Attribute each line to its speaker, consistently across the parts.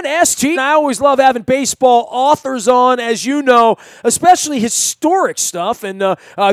Speaker 1: WNST. I always love having baseball authors on, as you know, especially historic stuff. And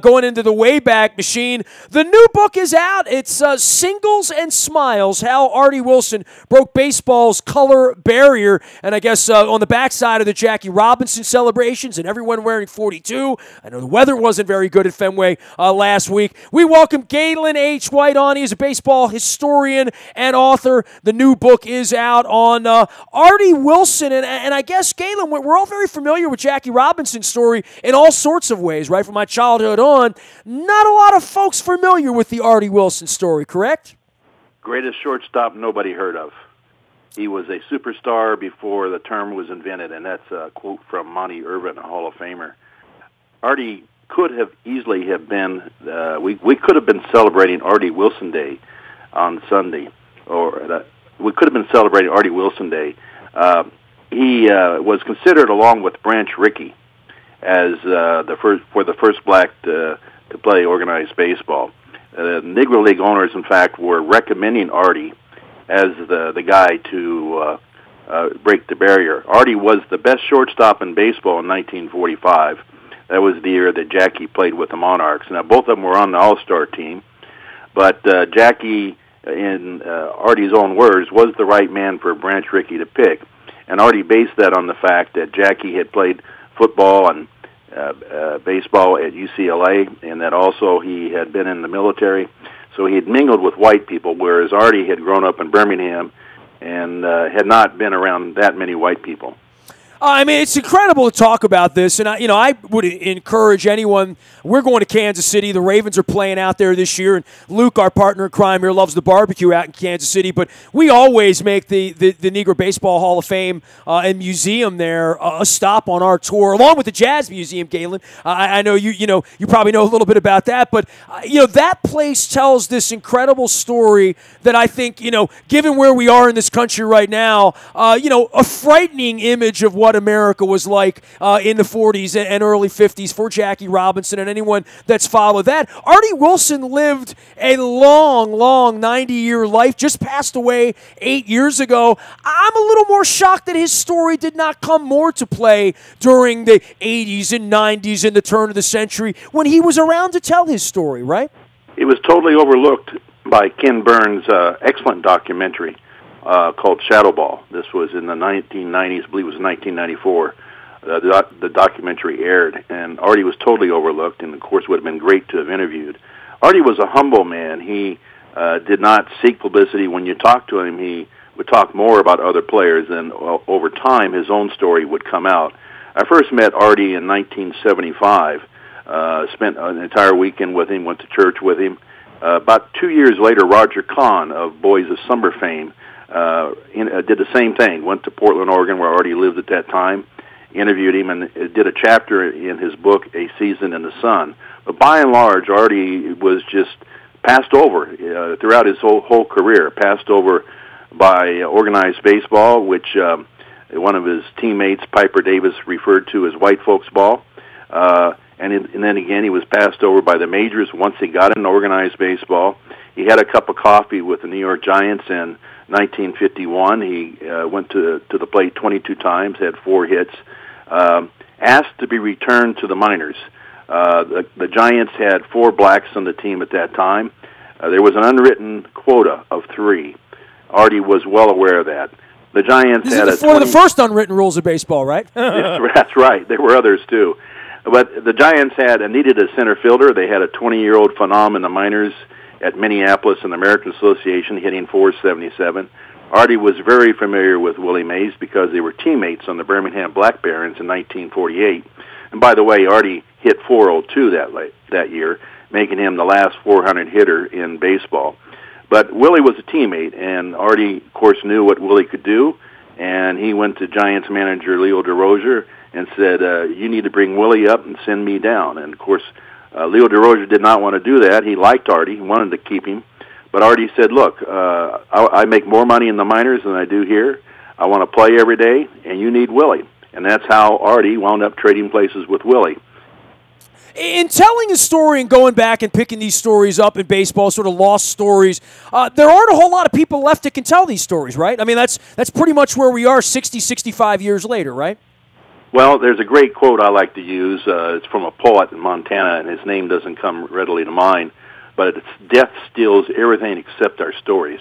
Speaker 1: going into the Wayback Machine, the new book is out. It's Singles and Smiles, How Artie Wilson Broke Baseball's Color Barrier. And I guess on the backside of the Jackie Robinson celebrations and everyone wearing 42. I know the weather wasn't very good at Fenway last week. We welcome Gaylon H. White on. He is a baseball historian and author. The new book is out on Artie Wilson. And I guess, Gaylon, we're all very familiar with Jackie Robinson's story in all sorts of ways, right? From my childhood on, not a lot of folks familiar with the Artie Wilson story, correct?
Speaker 2: Greatest shortstop nobody heard of. He was a superstar before the term was invented, and that's a quote from Monty Irvin, a Hall of Famer. Artie could have easily have been, we could have been celebrating Artie Wilson Day on Sunday, or we could have been celebrating Artie Wilson Day. He was considered, along with Branch Rickey, as the first black to play organized baseball. Negro League owners, in fact, were recommending Artie as the guy to break the barrier. Artie was the best shortstop in baseball in 1945. That was the year that Jackie played with the Monarchs. Now, both of them were on the All-Star team, but Jackie, in Artie's own words, was the right man for Branch Rickey to pick. And Artie based that on the fact that Jackie had played football and baseball at UCLA, and that also he had been in the military. So he had mingled with white people, whereas Artie had grown up in Birmingham and had not been around that many white people.
Speaker 1: I mean, it's incredible to talk about this, and I would encourage anyone. We're going to Kansas City. The Ravens are playing out there this year, and Luke, our partner in crime here, loves the barbecue out in Kansas City. But we always make the Negro Baseball Hall of Fame and Museum there a stop on our tour, along with the Jazz Museum, Gaylon. I know you probably know a little bit about that, but that place tells this incredible story that I think, given where we are in this country right now, a frightening image of what America was like in the 40s and early 50s for Jackie Robinson and anyone that's followed that. Artie Wilson lived a long, long 90-year life, just passed away 8 years ago. I'm a little more shocked that his story did not come more to play during the 80s and 90s and the turn of the century when he was around to tell his story, right? It
Speaker 2: was totally overlooked by Ken Burns' excellent documentary called Shadowball. This was in the 1990s, I believe it was 1994. The documentary aired, and Artie was totally overlooked, and of course would have been great to have interviewed. Artie was a humble man. He did not seek publicity. When you talked to him, he would talk more about other players, and over time his own story would come out. I first met Artie in 1975, spent an entire weekend with him, went to church with him. About 2 years later, Roger Kahn of Boys of Summer fame did the same thing, went to Portland, Oregon, where Artie lived at that time, interviewed him, and did a chapter in his book, A Season in the Sun. But by and large, Artie was just passed over throughout his whole career, passed over by organized baseball, which one of his teammates, Piper Davis, referred to as white folks ball. And then again, he was passed over by the majors once he got into organized baseball. He had a cup of coffee with the New York Giants in 1951. He went to the plate 22 times, had 4 hits, asked to be returned to the minors. The Giants had 4 blacks on the team at that time. There was an unwritten quota of 3. Artie was well aware of that. The Giants had
Speaker 1: one of the first unwritten rules of baseball, right?
Speaker 2: That's right. There were others too. But the Giants needed a center fielder. They had a 20-year-old phenom in the minors at Minneapolis in the American Association, hitting .477. Artie was very familiar with Willie Mays because they were teammates on the Birmingham Black Barons in 1948. And by the way, Artie hit .402 that year, making him the last 400 hitter in baseball. But Willie was a teammate, and Artie, of course, knew what Willie could do, and he went to Giants manager Leo DeRozier and said, you need to bring Willie up and send me down. And, of course, Leo DeRozier did not want to do that. He liked Artie. He wanted to keep him. But Artie said, look, I make more money in the minors than I do here. I want to play every day, and you need Willie. And that's how Artie wound up trading places with Willie.
Speaker 1: In telling a story and going back and picking these stories up in baseball, sort of lost stories, there aren't a whole lot of people left that can tell these stories, right? I mean, that's pretty much where we are 60, 65 years later, right?
Speaker 2: Well, there's a great quote I like to use. It's from a poet in Montana, and his name doesn't come readily to mind, but it's "Death steals everything except our stories."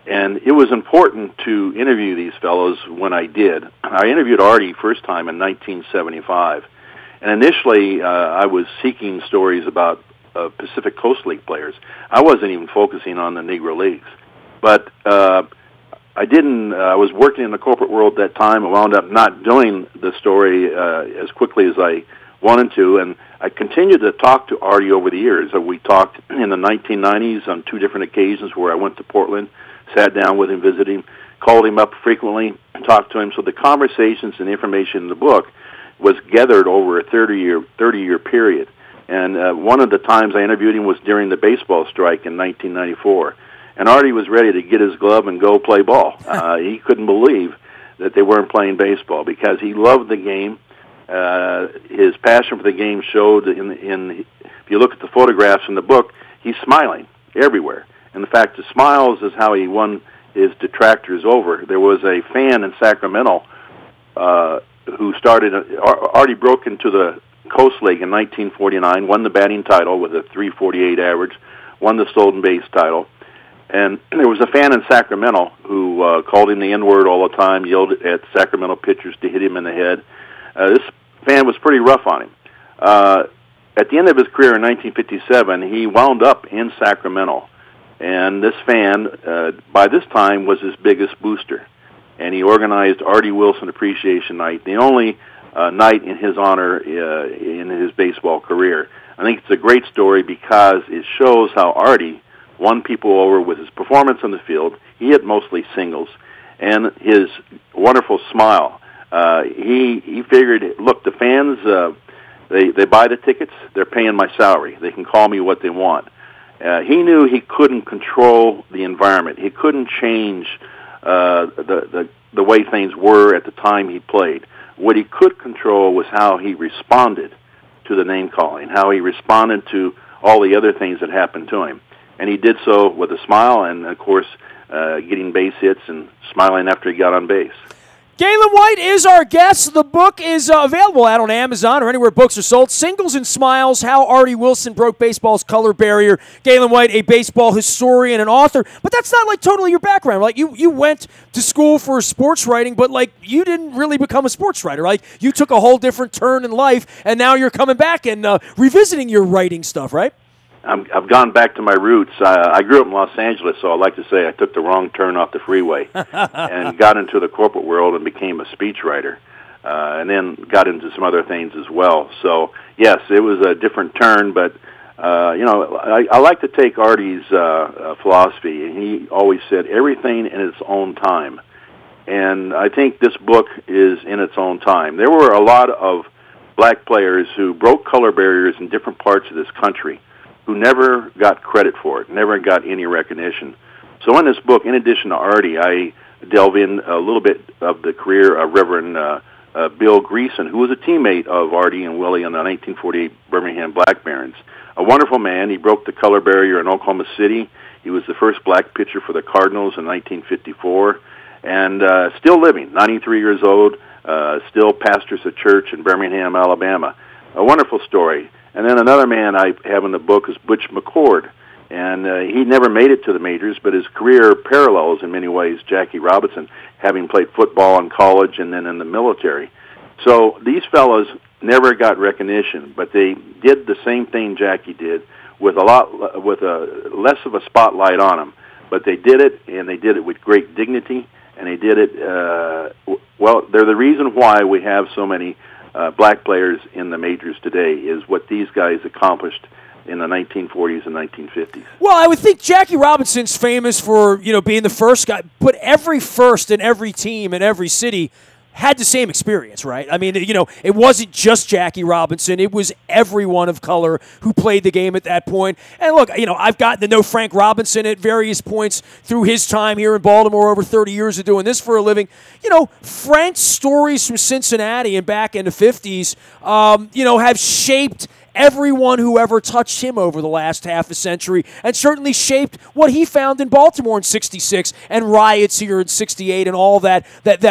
Speaker 2: And it was important to interview these fellows when I did. I interviewed Artie first time in 1975. And initially, I was seeking stories about Pacific Coast League players. I wasn't even focusing on the Negro Leagues. But I was working in the corporate world at that time. I wound up not doing the story as quickly as I wanted to, and I continued to talk to Artie over the years. We talked in the 1990s on 2 different occasions where I went to Portland, sat down with him, visited him, called him up frequently, talked to him. So the conversations and information in the book was gathered over a 30-year period. And one of the times I interviewed him was during the baseball strike in 1994. And Artie was ready to get his glove and go play ball. He couldn't believe that they weren't playing baseball because he loved the game. His passion for the game showed if you look at the photographs in the book, he's smiling everywhere. And the fact, the smiles is how he won his detractors over. There was a fan in Sacramento who started. Artie broke into the Coast League in 1949, won the batting title with a .348 average, won the stolen base title. And there was a fan in Sacramento who called him the N-word all the time, yelled at Sacramento pitchers to hit him in the head. This fan was pretty rough on him. At the end of his career in 1957, he wound up in Sacramento. And this fan, by this time, was his biggest booster. And he organized Artie Wilson Appreciation Night, the only night in his honor in his baseball career. I think it's a great story because it shows how Artie won people over with his performance on the field. He hit mostly singles, and his wonderful smile. He figured, look, the fans, they buy the tickets, they're paying my salary. They can call me what they want. He knew he couldn't control the environment. He couldn't change the way things were at the time he played. What he could control was how he responded to the name calling, how he responded to all the other things that happened to him. And he did so with a smile and, of course, getting base hits and smiling after he got on base.
Speaker 1: Gaylon White is our guest. The book is available out on Amazon or anywhere books are sold. Singles and Smiles, How Artie Wilson Broke Baseball's Color Barrier. Gaylon White, a baseball historian and author. But that's not, like, totally your background. Like, you went to school for sports writing, but, like, you didn't really become a sports writer. Like, you took a whole different turn in life, and now you're coming back and revisiting your writing stuff, right?
Speaker 2: I've gone back to my roots. I grew up in Los Angeles, so I like to say I took the wrong turn off the freeway and got into the corporate world and became a speechwriter, and then got into some other things as well. So, yes, it was a different turn, but, I like to take Artie's philosophy, and he always said everything in its own time. And I think this book is in its own time. There were a lot of black players who broke color barriers in different parts of this country who never got credit for it, never got any recognition. So in this book, in addition to Artie, I delve in a little bit of the career of Reverend Bill Greason, who was a teammate of Artie and Willie on the 1948 Birmingham Black Barons. A wonderful man. He broke the color barrier in Oklahoma City. He was the first black pitcher for the Cardinals in 1954, and still living, 93 years old, still pastors a church in Birmingham, Alabama. A wonderful story. And then another man I have in the book is Butch McCord, and he never made it to the majors, but his career parallels in many ways Jackie Robinson, having played football in college and then in the military. So these fellows never got recognition, but they did the same thing Jackie did with a less of a spotlight on them. But they did it, and they did it with great dignity, and they did it. They're the reason why we have so many black players in the majors today, is what these guys accomplished in the 1940s and 1950s.
Speaker 1: Well, I would think Jackie Robinson's famous for, being the first guy, but every first in every team in every city had the same experience, right? I mean, it wasn't just Jackie Robinson. It was everyone of color who played the game at that point. And look, I've gotten to know Frank Robinson at various points through his time here in Baltimore, over 30 years of doing this for a living. Frank's stories from Cincinnati and back in the 50s, have shaped everyone who ever touched him over the last half a century, and certainly shaped what he found in Baltimore in '66 and riots here in '68 and all that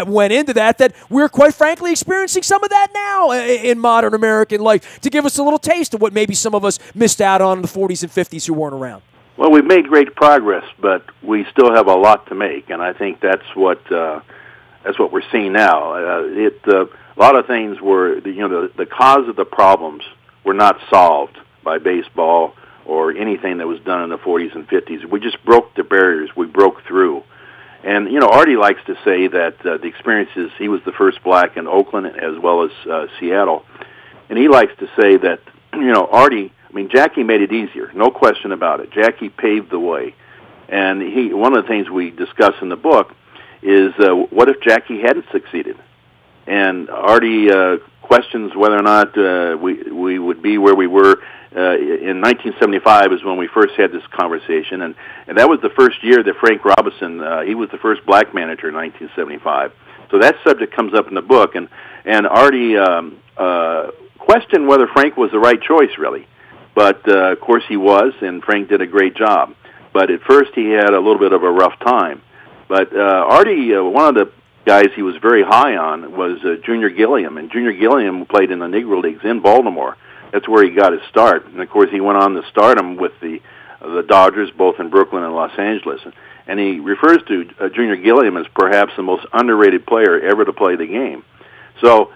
Speaker 1: went into that we're quite frankly experiencing some of that now in modern American life, to give us a little taste of what maybe some of us missed out on in the '40s and '50s who weren't around.
Speaker 2: Well, we've made great progress, but we still have a lot to make, and I think that's what we're seeing now. A lot of things were, the cause of the problems were not solved by baseball or anything that was done in the '40s and '50s. We just broke the barriers. We broke through. And, Artie likes to say that the experiences, he was the first black in Oakland as well as Seattle. And he likes to say that, Artie, Jackie made it easier, no question about it. Jackie paved the way. And one of the things we discuss in the book is what if Jackie hadn't succeeded? And Artie questions whether or not we would be where we were. In 1975 is when we first had this conversation, and that was the first year that Frank Robinson, he was the first black manager in 1975. So that subject comes up in the book, and Artie questioned whether Frank was the right choice, really. But, of course, he was, and Frank did a great job. But at first he had a little bit of a rough time. But Artie, one of the guys he was very high on was Junior Gilliam, and Junior Gilliam played in the Negro Leagues in Baltimore. That's where he got his start. And, of course, he went on to stardom with the Dodgers, both in Brooklyn and Los Angeles. And he refers to Junior Gilliam as perhaps the most underrated player ever to play the game. So,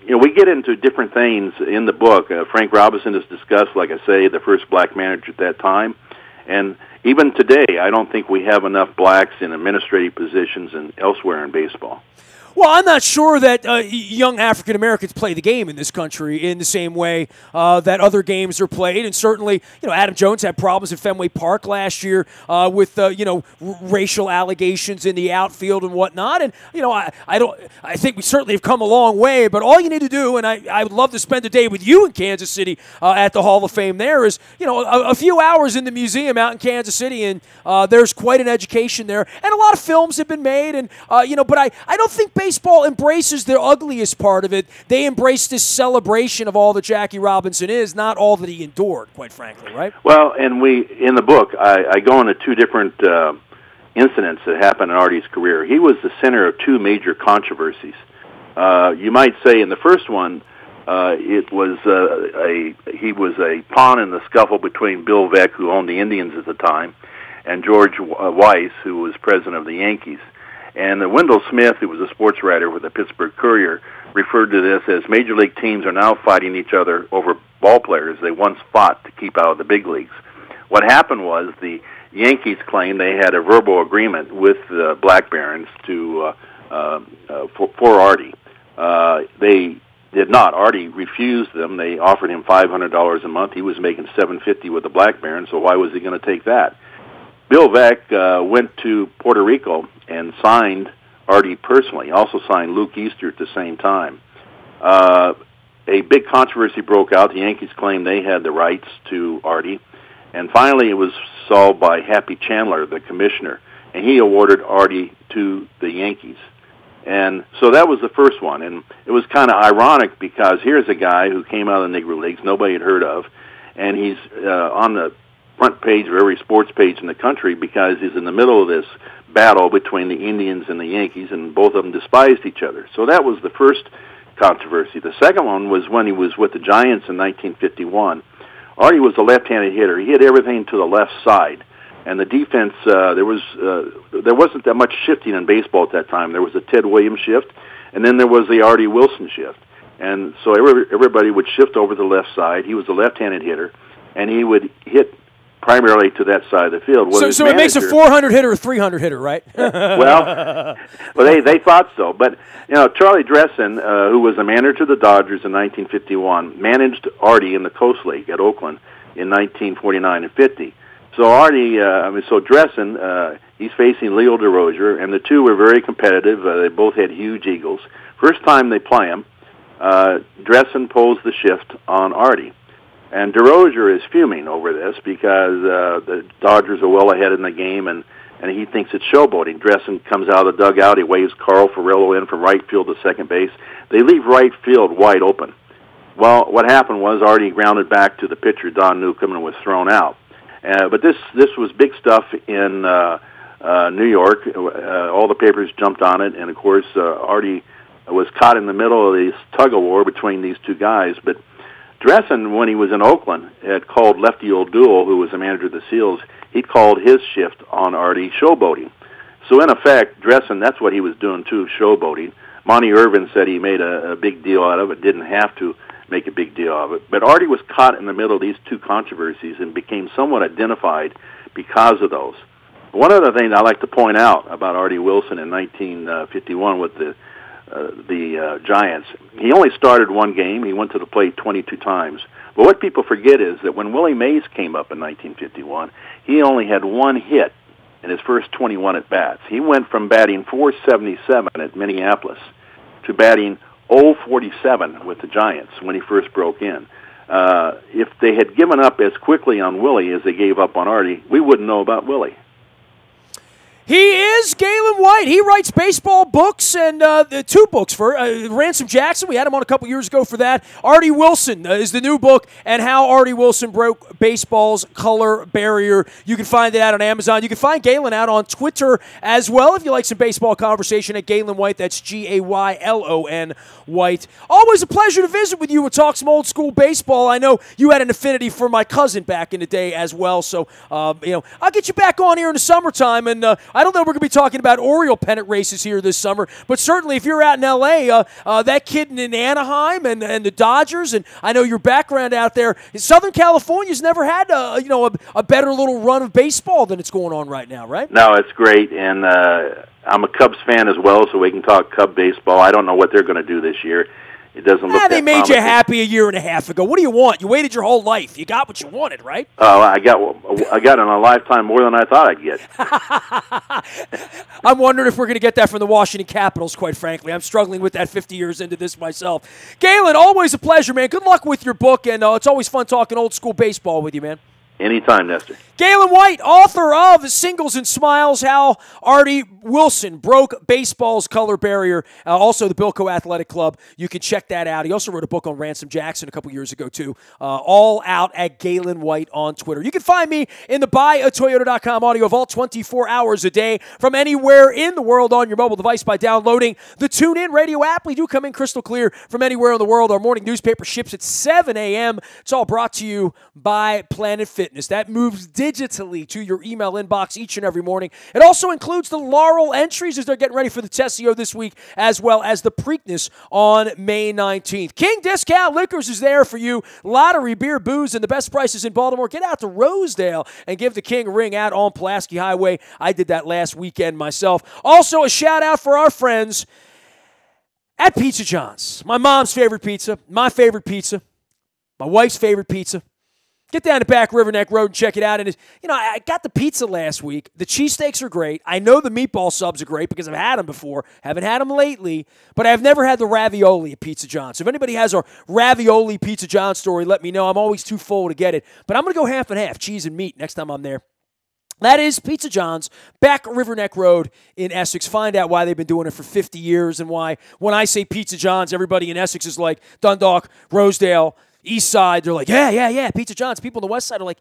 Speaker 2: we get into different things in the book. Frank Robinson is discussed, like I say, the first black manager at that time. And even today, I don't think we have enough blacks in administrative positions and elsewhere in baseball.
Speaker 1: Well, I'm not sure that young African Americans play the game in this country in the same way that other games are played. And certainly, Adam Jones had problems at Fenway Park last year with racial allegations in the outfield and whatnot. And I think we certainly have come a long way. But all you need to do, and I would love to spend a day with you in Kansas City at the Hall of Fame. There is a few hours in the museum out in Kansas City, and there's quite an education there. And a lot of films have been made, and but I don't think baseball embraces the ugliest part of it. They embrace this celebration of all that Jackie Robinson is, not all that he endured, quite frankly, right?
Speaker 2: Well, and in the book, I go into two different incidents that happened in Artie's career. He was the center of two major controversies. You might say in the first one, he was a pawn in the scuffle between Bill Veeck, who owned the Indians at the time, and George Weiss, who was president of the Yankees. And Wendell Smith, who was a sports writer with the Pittsburgh Courier, referred to this as major league teams are now fighting each other over ball players they once fought to keep out of the big leagues. What happened was the Yankees claimed they had a verbal agreement with the Black Barons for Artie. They did not. Artie refused them. They offered him $500 a month. He was making $750 with the Black Barons, so why was he going to take that? Bill Veeck went to Puerto Rico and signed Artie personally. He also signed Luke Easter at the same time. A big controversy broke out. The Yankees claimed they had the rights to Artie. And finally, it was solved by Happy Chandler, the commissioner, and he awarded Artie to the Yankees. And so that was the first one. And it was kind of ironic because here's a guy who came out of the Negro Leagues nobody had heard of, and he's on the front page of every sports page in the country because he's in the middle of this battle between the Indians and the Yankees, and both of them despised each other. So that was the first controversy. The second one was when he was with the Giants in 1951. Artie was a left-handed hitter. He hit everything to the left side, and the defense there wasn't that much shifting in baseball at that time. There was a Ted Williams shift, and then there was the Artie Wilson shift, and so everybody would shift over to the left side. He was a left-handed hitter, and he would hit primarily to that side of the field.
Speaker 1: So it makes a 400 hitter a 300 hitter, right?
Speaker 2: well, they thought so. But, Charlie Dressen, who was the manager to the Dodgers in 1951, managed Artie in the Coast League at Oakland in 1949 and 50. So Dressen, he's facing Leo DeRozier, and the two were very competitive. They both had huge egos. First time they play him, Dressen pulls the shift on Artie. And DeRozier is fuming over this because the Dodgers are well ahead in the game, and he thinks it's showboating. Dressen comes out of the dugout. He waves Carl Furillo in from right field to second base. They leave right field wide open. Well, what happened was Artie grounded back to the pitcher, Don Newcomb, and was thrown out. But this was big stuff in New York. All the papers jumped on it, and of course, Artie was caught in the middle of this tug-of-war between these two guys. But Dressen, when he was in Oakland, had called Lefty O'Doul, who was the manager of the Seals, he called his shift on Artie showboating. So in effect, Dressen, that's what he was doing too, showboating. Monty Irvin said he made a big deal out of it, didn't have to make a big deal of it. But Artie was caught in the middle of these two controversies and became somewhat identified because of those. One other thing I like to point out about Artie Wilson in 1951 with the Giants, he only started one game. He went to the plate 22 times. But what people forget is that when Willie Mays came up in 1951, he only had one hit in his first 21 at-bats. He went from batting .477 at Minneapolis to batting .047 with the Giants when he first broke in. If they had given up as quickly on Willie as they gave up on Artie, we wouldn't know about Willie.
Speaker 1: He is Gaylon White. He writes baseball books and the two books for Ransom Jackson. We had him on a couple years ago for that. Artie Wilson is the new book, and how Artie Wilson broke baseball's color barrier. You can find it out on Amazon. You can find Gaylon out on Twitter as well if you like some baseball conversation at Gaylon White. That's Gaylon White. Always a pleasure to visit with you and talk some old school baseball. I know you had an affinity for my cousin back in the day as well, so I'll get you back on here in the summertime, and I don't know if we're going to be talking about Oriole pennant races here this summer, but certainly if you're out in L.A., that kid in Anaheim and the Dodgers, and I know your background out there, Southern California's never had a better little run of baseball than it's going on right now, right?
Speaker 2: No, it's great, and I'm a Cubs fan as well, so we can talk Cub baseball. I don't know what they're going to do this year. It doesn't look
Speaker 1: they
Speaker 2: that
Speaker 1: made
Speaker 2: promising.
Speaker 1: you happy a year and a half ago. What do you want? You waited your whole life. You got what you wanted, right?
Speaker 2: Oh, I got in a lifetime more than I thought I'd get.
Speaker 1: I'm wondering if we're going to get that from the Washington Capitals, quite frankly. I'm struggling with that 50 years into this myself. Gaylon, always a pleasure, man. Good luck with your book, and it's always fun talking old school baseball with you, man.
Speaker 2: Anytime, Nestor.
Speaker 1: Gaylon White, author of Singles and Smiles, How Artie Wilson Broke Baseball's Color Barrier, also the Bilko Athletic Club. You can check that out. He also wrote a book on Ransom Jackson a couple years ago, too. All out at Gaylon White on Twitter. You can find me in the buyatoyota.com audio vault 24 hours a day from anywhere in the world on your mobile device by downloading the TuneIn Radio app. We do come in crystal clear from anywhere in the world. Our morning newspaper ships at 7 a.m. It's all brought to you by Planet Fitness. That moves digitally to your email inbox each and every morning. It also includes the Laurel entries as they're getting ready for the Tessio this week, as well as the Preakness on May 19th. King Discount Liquors is there for you. Lottery, beer, booze, and the best prices in Baltimore. Get out to Rosedale and give the King a ring out on Pulaski Highway. I did that last weekend myself. Also, a shout-out for our friends at Pizza John's. My mom's favorite pizza, my favorite pizza, my wife's favorite pizza. Get down to Back River Neck Road and check it out. And I got the pizza last week. The cheesesteaks are great. I know the meatball subs are great because I've had them before. Haven't had them lately, but I've never had the ravioli at Pizza John's. So if anybody has a ravioli Pizza John's story, let me know. I'm always too full to get it. But I'm going to go half and half, cheese and meat, next time I'm there. That is Pizza John's, Back River Neck Road in Essex. Find out why they've been doing it for 50 years and why when I say Pizza John's, everybody in Essex is like Dundalk, Rosedale, East Side. They're like, yeah, Pizza John's. People on the West Side are like,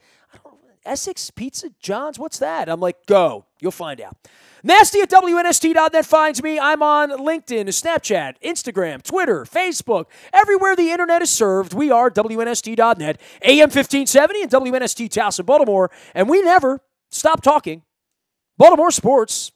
Speaker 1: Essex, Pizza John's, what's that? I'm like, go. You'll find out. Nasty at WNST.net finds me. I'm on LinkedIn, Snapchat, Instagram, Twitter, Facebook. Everywhere the internet is served, we are WNST.net, AM 1570 and WNST Towson, Baltimore. And we never stop talking Baltimore sports.